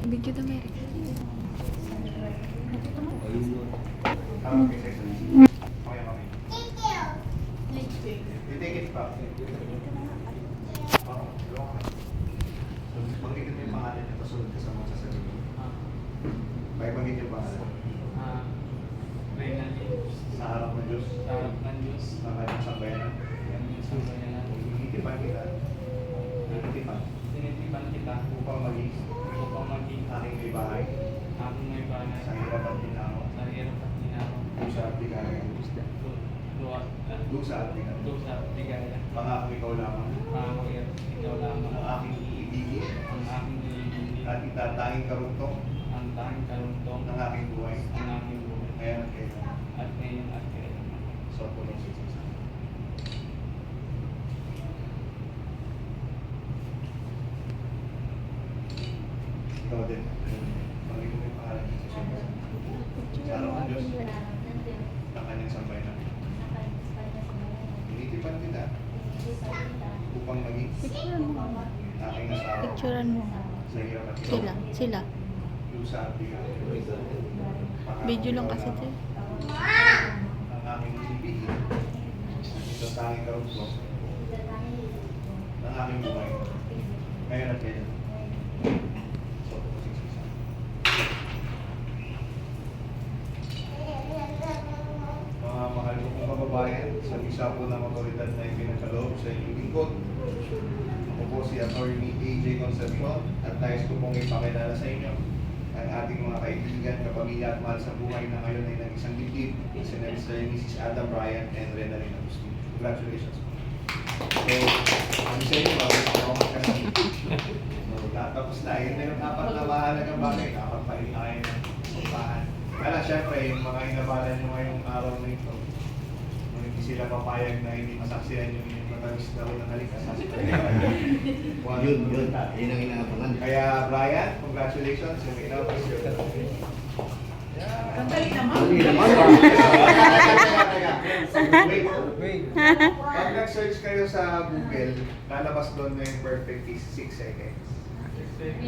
Video to Mary. Titikit pa. Banggitin mo yung pangalan niya, pasunod ka sa mga sasabihin. Banggitin yung pangalan. Sa harap ng Diyos. Ng kanyang sambayanan. Tinitipan kita. Tinitipan kita Upang maging aking may bahay. Sa hirap at ginawa. Dusa at bigaya. Dusa at bigaya. Pangako ikaw lamang. Ang aking iibigin. At itatanging karuntong ng aking buhay. Ngayon at kailan. So, tulong si Jesus. Ikaw din. Panginoon mo yung pangalan ni Jesus. Sa araw ng Diyos, ng kanyang sambayanan. Tinitipan kita upang maging Picturean mo. aking asawa Picturean mo. sa hirap at Sila. Sila. Dusa at bigaya. Video lang kasi ito. Ang aking ibigin. Ito tanging karuntong ng aking buhay. Ngayon at kailan. So, tulong si Jesus. Mga mahal ko kong kababayan, sa isa po ng otoridad na ipinagkaloob sa inyong lingkod. Ako po si Attorney AJ Concepcion at nais ko pong ipakilala sa inyo ang ating mga kaibigan, kapamilya at mahal sa buhay na ngayon ay nag-isang dibdib, si Mrs. Adam Ryan and Renalyn Agustin. Congratulations. So, kami sa inyo, mag-salamat ka na. So, tapos na, yun na yung apat na mahalagang bagay, apat pa rin na kayo ng upahan. Kaya syempre, yung mga inabalan nyo ngayong araw na ito, nung hindi sila papayag na hindi masaksihan yung matamis na unang halikas. Yun ang inaabangan. Kaya Brian, congratulations. Yung inautos yun. Sandali naman. Wait. Pag nag-search kayo sa Google, lalabas doon na yung perfect is 6 seconds. 6.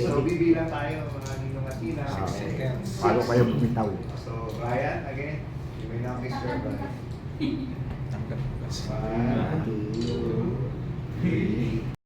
So, bibilang tayo mga ninong at ina. 6 seconds. Paano kayo bumitaw? So, Brian, again, you may now kiss your brother. 1, 2, 3.